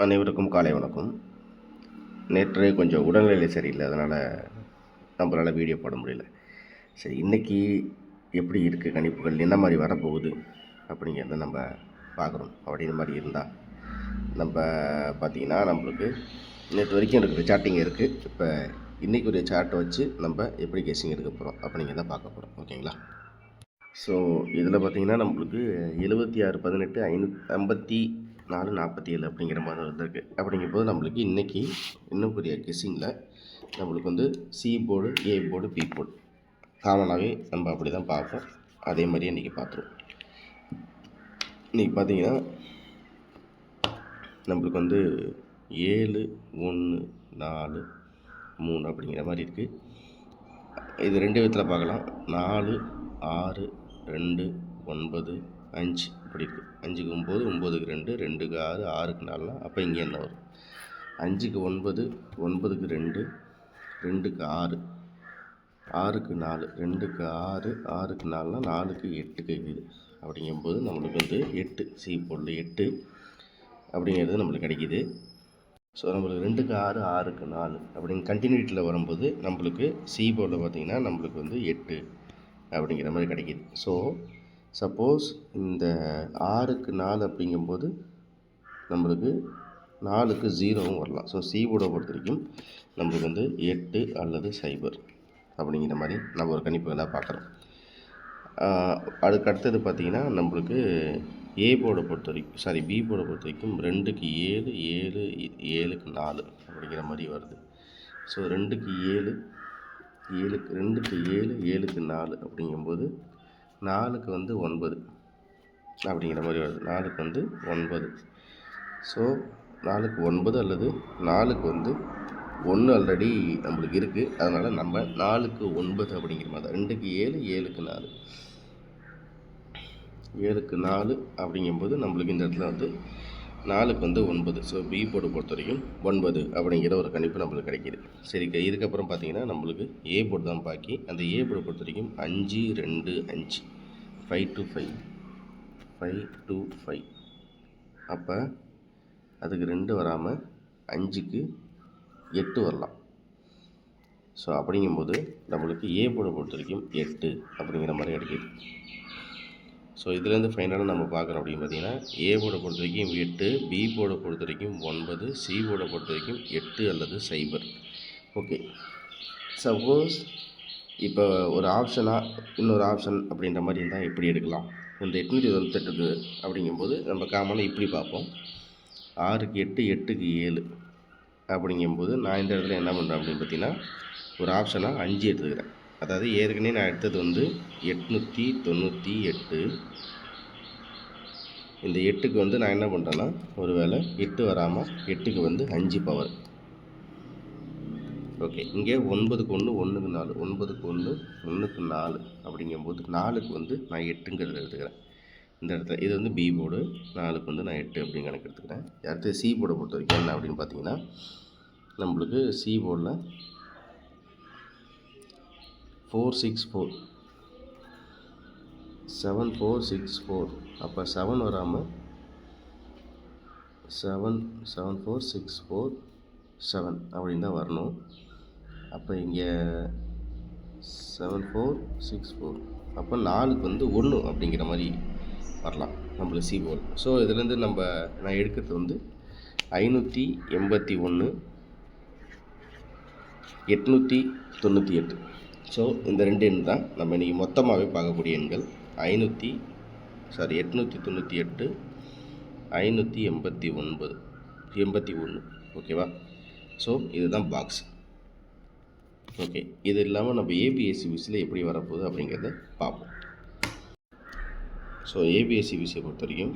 அனைவருக்கும் காலை வணக்கம். நேற்று கொஞ்சம் உடல்நிலை சரியில்லை, அதனால் நம்மளால் வீடியோ போட முடியல. சரி, இன்றைக்கி எப்படி இருக்குது கணிப்புகள், என்ன மாதிரி வரப்போகுது அப்படிங்கிறத நம்ம பார்க்குறோம். அப்படிங்கிற மாதிரி இருந்தால் நம்ம பார்த்திங்கன்னா நம்மளுக்கு நேற்று வரைக்கும் இருக்கிற சார்ட்டிங் இருக்குது. இப்போ இன்றைக்கி ஒரு சார்ட்டை வச்சு நம்ம எப்படி கெஸ்ஸிங் எடுக்க போகிறோம் அப்படிங்கிறத பார்க்க போகிறோம். ஓகேங்களா? ஸோ இதில் பார்த்திங்கன்னா நம்மளுக்கு 76, 18, 554, 47 அப்படிங்கிற மாதிரி வந்திருக்கு. அப்படிங்கும்போது நம்மளுக்கு இன்றைக்கி இன்னும் பெரிய கெஸ்ஸிங்கில் நம்மளுக்கு வந்து C board, A board, B board காமனாகவே நம்ம அப்படி தான் பார்ப்போம். அதே மாதிரியே இன்றைக்கி பார்த்துருவோம். இன்றைக்கி பார்த்திங்கன்னா நம்மளுக்கு வந்து 7, 1, 4, 3 அப்படிங்கிற மாதிரி இருக்குது. இது ரெண்டு விதத்தில் பார்க்கலாம். 4, 6, 2, 9, 5 இப்படி இருக்குது. 5க்கு 9, 9க்கு 2, 2க்கு 6, 6க்கு 4. அப்போ இங்கே என்ன வரும்? 5க்கு 9, 9க்கு 2, 2க்கு 6, 6க்கு 4, 2க்கு 6, 6க்கு 4, 4க்கு 8க்கு இருக்குது. அப்படிங்கும்போது நம்மளுக்கு வந்து 8 சி போர்டில் 8 அப்படிங்கிறது நம்மளுக்கு கிடைக்கிது. ஸோ நம்மளுக்கு 2க்கு 6, 6க்கு 4 அப்படிங்க கண்டினியூட்டியில் வரும்போது நம்மளுக்கு சி போர்டில் பார்த்திங்கன்னா நம்மளுக்கு வந்து 8 அப்படிங்கிற மாதிரி கிடைக்கிது. ஸோ சப்போஸ் இந்த 6க்கு 4 அப்படிங்கும்போது நம்மளுக்கு 4க்கு 0வும் வரலாம். ஸோ சி போர்டை பொறுத்த வரைக்கும் நம்மளுக்கு வந்து 8 அல்லது 0 அப்படிங்கிற மாதிரி நம்ம ஒரு கணிப்புகளாக பார்க்குறோம். அதுக்கு அடுத்தது பார்த்திங்கன்னா நம்மளுக்கு ஏ போர்டை பொறுத்த வரைக்கும் பி போர்டை பொறுத்த வரைக்கும் 2க்கு 7, 7, 7க்கு 4 அப்படிங்கிற மாதிரி வருது. ஸோ 2க்கு 7, 2க்கு 7, 7க்கு 4 அப்படிங்கும்போது 4க்கு வந்து 9 அப்படிங்கிற மாதிரி வருது. 4க்கு வந்து 9. ஸோ 4க்கு 9 அல்லது 4க்கு வந்து 1 ஆல்ரெடி நம்மளுக்கு இருக்குது. அதனால் நம்ம 4க்கு 9 அப்படிங்கிற மாதிரி தான். 2க்கு 7, 7க்கு 4, 7க்கு 4 அப்படிங்கும்போது நம்மளுக்கு இந்த இடத்துல வந்து 4க்கு வந்து 9. ஸோ பி போர்டு பொறுத்த வரைக்கும் 9 அப்படிங்கிற ஒரு கணிப்பு நம்மளுக்கு கிடைக்கிது. சரி, இதுக்கப்புறம் பார்த்திங்கன்னா நம்மளுக்கு ஏ போர்டு தான் பாக்கி. அந்த ஏ போர்டை பொறுத்த வரைக்கும் 5, 2, 5, 5 to 5, 5 to 5. அப்போ அதுக்கு 2 வராமல் 5க்கு 8 வரலாம். ஸோ அப்படிங்கும்போது நம்மளுக்கு ஏ போர்டை பொறுத்த வரைக்கும் 8 அப்படிங்கிற மாதிரி கிடைக்கிது. ஸோ இதுலேருந்து ஃபைனலாக நம்ம பார்க்குறோம் அப்படின்னு பார்த்திங்கன்னா ஏ போர்டை பொறுத்த வரைக்கும் 8, பி போர்டை பொறுத்த வரைக்கும் 9, சி போர்டை பொறுத்த வரைக்கும் 8 அல்லது 0. ஓகே, சப்போஸ் இப்போ ஒரு ஆப்ஷனாக இன்னொரு ஆப்ஷன் அப்படின்ற மாதிரி இருந்தால் எப்படி எடுக்கலாம்? இந்த 828 அப்படிங்கும்போது நம்ம காமனாக இப்படி பார்ப்போம். 6க்கு 8, 8க்கு 7 அப்படிங்கும்போது நான் இந்த இடத்துல என்ன பண்ணுறேன் அப்படின்னு பார்த்தீங்கன்னா ஒரு ஆப்ஷனாக 5 எடுத்துக்கிறேன். அதாவது ஏற்கனவே நான் எடுத்தது வந்து 898. இந்த 8க்கு வந்து நான் என்ன பண்ணுறேன்னா ஒரு வேளை 8 வராமல் 8க்கு வந்து 5 பவர். ஓகே, இங்கே 9க்கு 1, 1க்கு 4, 9க்கு 1, 1க்கு 4 அப்படிங்கும்போது 4க்கு வந்து நான் 8ங்கிறத எடுத்துக்கிறேன். இந்த இடத்துல இது வந்து பி போர்டு, 4க்கு வந்து நான் 8 அப்படின்னு கணக்கு எடுத்துக்கிறேன். அடுத்து சி போர்டை பொறுத்த வரைக்கும் என்ன அப்படின்னு பார்த்தீங்கன்னா நம்மளுக்கு சி போர்டில் 464, 7464. அப்போ 7 வராமல் 7464, 7 அப்படின்னு தான் வரணும். அப்போ இங்கே 7464 அப்போ 4க்கு வந்து 1 அப்படிங்கிற மாதிரி வரலாம் நம்மளுக்கு சி போர்டு. ஸோ இதுலேருந்து நான் எடுக்கிறது வந்து 581, 898. ஸோ இந்த 2 எண் தான் நம்ம இன்றைக்கி மொத்தமாகவே பார்க்கக்கூடிய எண்கள். 898, 589, 81. ஓகேவா? ஸோ இதுதான் பாக்ஸ். ஓகே, இது இல்லாமல் நம்ம ஏபிஎஸ்சிபிசியில் எப்படி வரப்போகுது அப்படிங்கிறத பார்ப்போம். ஸோ ஏபிஎஸ்சிபிசியை பொறுத்த வரைக்கும்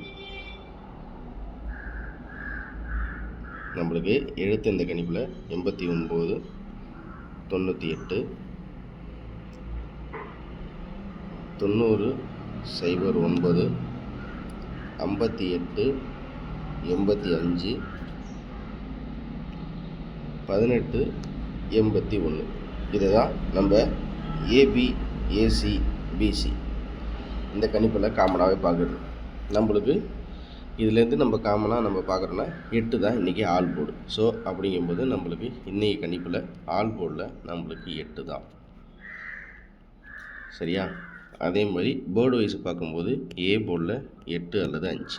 நம்மளுக்கு எழுத்து இந்த கணிப்பில் 89, 98, 90, 09, 58, 85, 18, 81. இதை தான் நம்ம ஏபி, ஏசி, பிசி இந்த கணிப்பில் காமனாகவே பார்க்குறது. நம்மளுக்கு இதுலேருந்து நம்ம காமனாக நம்ம பார்க்குறோன்னா 8 தான் இன்றைக்கி ஆல் போர்டு. ஸோ அப்படிங்கும்போது நம்மளுக்கு இன்றைக்கி கணிப்பில் ஆல் போர்டில் நம்மளுக்கு 8 தான். சரியா? அதே மாதிரி போர்டு வைஸ் பார்க்கும்போது ஏ போர்டில் 8 அல்லது 5.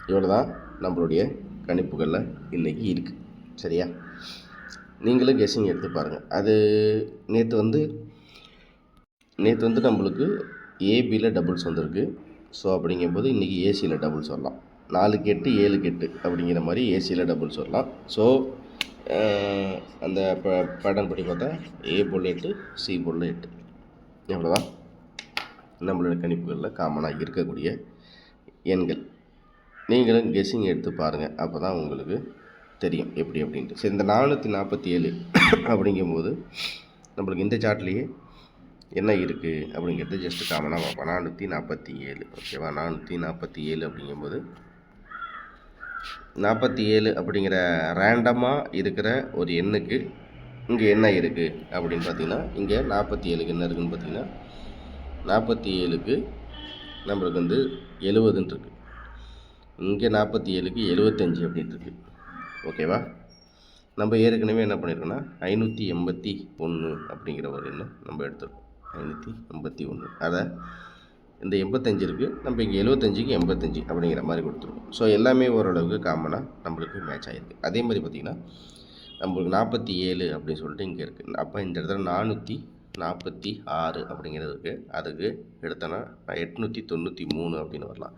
இவ்வளோ தான் நம்மளுடைய கணிப்புகளில் இன்றைக்கி இருக்குது. சரியா? நீங்களும் கெஸ்ஸிங் எடுத்து பாருங்கள். அது நேற்று வந்து நம்மளுக்கு ஏபியில் டபுள்ஸ் வந்திருக்கு. ஸோ அப்படிங்கும்போது இன்றைக்கி ஏசியில் டபுள்ஸ் வரலாம். 4க்கு 8 7க்கு 8 அப்படிங்கிற மாதிரி ஏசியில் டபுள்ஸ் வரலாம். ஸோ அந்த பேட்டர்ன் படி பார்த்தா ஏ போர்டில் 8 சி போர்டில் 8. எவ்வளோதான் நம்மளோட கணிப்புகளில் காமனாக இருக்கக்கூடிய எண்கள். நீங்களும் கெஸ்ஸிங் எடுத்து பாருங்கள். அப்போ தான் உங்களுக்கு தெரியும் எப்படி அப்படின்ட்டு. சரி, இந்த 447 அப்படிங்கும்போது நம்மளுக்கு இந்த சார்ட்லேயே என்ன இருக்குது அப்படிங்கிறது ஜஸ்ட்டு காமனாக பார்ப்போம். 447. ஓகேவா? 447 அப்படிங்கும்போது 47 அப்படிங்கிற ரேண்டமாக இருக்கிற ஒரு எண்ணுக்கு இங்கே என்ன இருக்குது அப்படின்னு பார்த்தீங்கன்னா, இங்கே 47க்கு என்ன இருக்குதுன்னு பார்த்தீங்கன்னா, 47க்கு நம்மளுக்கு வந்து 70ன்னு இருக்குது. இங்கே 47க்கு 75 அப்படின்ட்டு இருக்குது. ஓகேவா? நம்ம ஏற்கனவே என்ன பண்ணியிருக்கோன்னா 581 அப்படிங்கிற ஒரு எண்ணை நம்ம எடுத்துருக்கோம். 581. அதை இந்த 85 இருக்குது, நம்ம இங்கே 75க்கு 85 அப்படிங்கிற மாதிரி கொடுத்துருக்கோம். ஸோ எல்லாமே ஓரளவுக்கு காமனாக நம்மளுக்கு மேட்ச் ஆகிருக்கு. அதே மாதிரி பார்த்திங்கன்னா நம்மளுக்கு 47 அப்படின்னு சொல்லிட்டு இங்கே இருக்குது. அப்போ இந்த இடத்துல 446 அப்படிங்கிறது இருக்குது. அதுக்கு எடுத்தோன்னா 893 அப்படின்னு வரலாம்.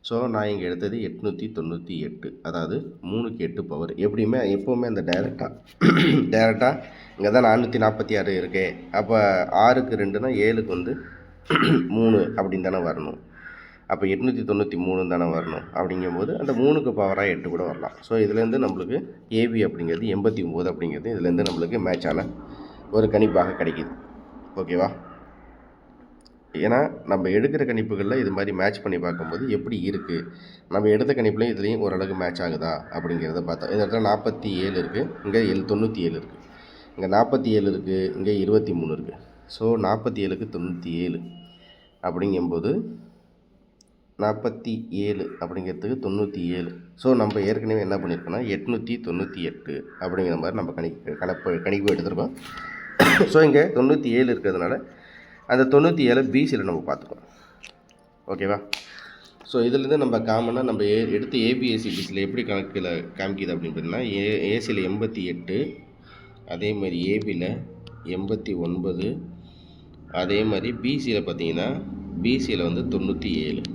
ஸோ நான் இங்கே எடுத்தது 898. அதாவது 3க்கு 8 பவர். எப்போவுமே அந்த டேரெக்டாக இங்கே தான் 446 இருக்கே. அப்போ 6க்கு 2னா 7க்கு வந்து 3 அப்படின்னு தானே வரணும். அப்போ 893 தானே வரணும். அப்படிங்கும்போது அந்த 3க்கு பவராக 8 கூட வரலாம். ஸோ இதுலேருந்து நம்மளுக்கு ஏபி அப்படிங்கிறது 89 அப்படிங்கிறது இதுலேருந்து நம்மளுக்கு மேட்சான ஒரு கணிப்பாக கிடைக்கிது. ஓகேவா? ஏன்னா நம்ம எடுக்கிற கணிப்புகளில் இது மாதிரி மேட்ச் பண்ணி பார்க்கும்போது எப்படி இருக்குது, நம்ம எடுத்த கணிப்புலையும் இதுலேயும் ஓரளவுக்கு மேட்ச் ஆகுதா அப்படிங்கிறத பார்த்தோம். இந்த இடத்துல 47 இருக்குது, இங்கே 97 இருக்குது, இங்கே 47 இருக்குது, இங்கே 23 இருக்குது. ஸோ 47க்கு 97 அப்படிங்கும்போது 47 அப்படிங்கிறதுக்கு 97. ஸோ நம்ம ஏற்கனவே என்ன பண்ணியிருக்கோன்னா 898 அப்படிங்கிற மாதிரி நம்ம கணிப்பு எடுத்துருக்கோம். ஸோ இங்கே 97 இருக்கிறதுனால அந்த 97 பிசியில் நம்ம பார்த்துக்கோம். ஓகேவா? ஸோ இதுலேருந்து நம்ம காமனாக நம்ம எடுத்து ஏபிஎஸ்சி பிசியில் எப்படி கணக்கில் காமிக்குது அப்படின்னு பார்த்தீங்கன்னா, ஏசியில் 88, அதே மாதிரி ஏபியில் 89, அதே மாதிரி பிசியில் பார்த்தீங்கன்னா பிசியில் வந்து 97.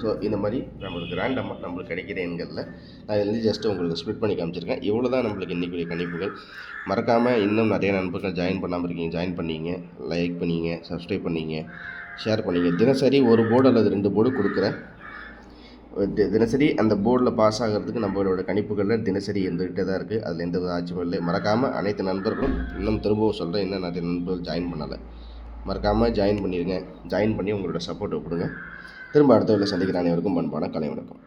ஸோ இந்த மாதிரி நம்மளுக்கு ரேண்டமாக நம்மளுக்கு கிடைக்கிற எண்களில் நான் இதுலேருந்து ஜஸ்ட்டு உங்களுக்கு ஸ்ப்ளிட் பண்ணி காமிச்சிருக்கேன். இவ்வளோ தான் நம்மளுக்கு இன்றைக்குரிய கணிப்புகள். மறக்காமல் இன்னும் நிறைய நண்பர்கள் ஜாயின் பண்ணாமல் இருக்கீங்க, ஜாயின் பண்ணிங்க, லைக் பண்ணிங்க, சப்ஸ்கிரைப் பண்ணிங்க, ஷேர் பண்ணிங்க. தினசரி ஒரு போர்டு அல்லது 2 போர்டு கொடுக்குறேன். தினசரி அந்த போர்டில் பாஸ் ஆகிறதுக்கு நம்மளோட கணிப்புகளில் தினசரி இருந்துகிட்டே தான் இருக்குது. அதில் எந்த வித ஆட்சியும் இல்லை. மறக்காமல் அனைத்து நண்பர்களும் இன்னும் திரும்பவும் சொல்கிறேன், இன்னும் நிறைய நண்பர்கள் ஜாயின் பண்ணலை. மறக்காமல் ஜாயின் பண்ணிடுங்க. ஜாயின் பண்ணி உங்களோட சப்போர்ட்டை கொடுங்க. திரும்ப அடுத்த வீடியோவில் சந்திக்கிற அனைவருக்கும் பண்பான கலை வணக்கம்.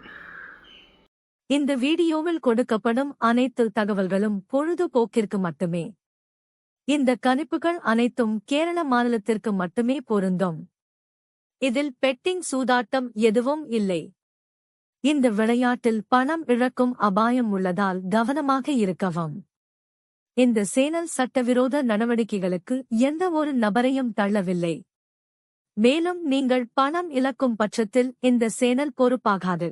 இந்த வீடியோவில் கொடுக்கப்படும் அனைத்து தகவல்களும் பொழுதுபோக்கிற்கு மட்டுமே. இந்த கணிப்புகள் அனைத்தும் கேரள மாநிலத்திற்கு மட்டுமே பொருந்தும். இதில் பெட்டிங் சூதாட்டம் எதுவும் இல்லை. இந்த விளையாட்டில் பணம் இழக்கும் அபாயம் உள்ளதால் கவனமாக இருக்கவும். இந்த சேனல் சட்டவிரோத நடவடிக்கைகளுக்கு எந்த ஒரு நபரையும் தள்ளவில்லை. மேலும் நீங்கள் பணம் இழக்கும் பட்சத்தில் இந்த சேனல் பொறுப்பாகாது.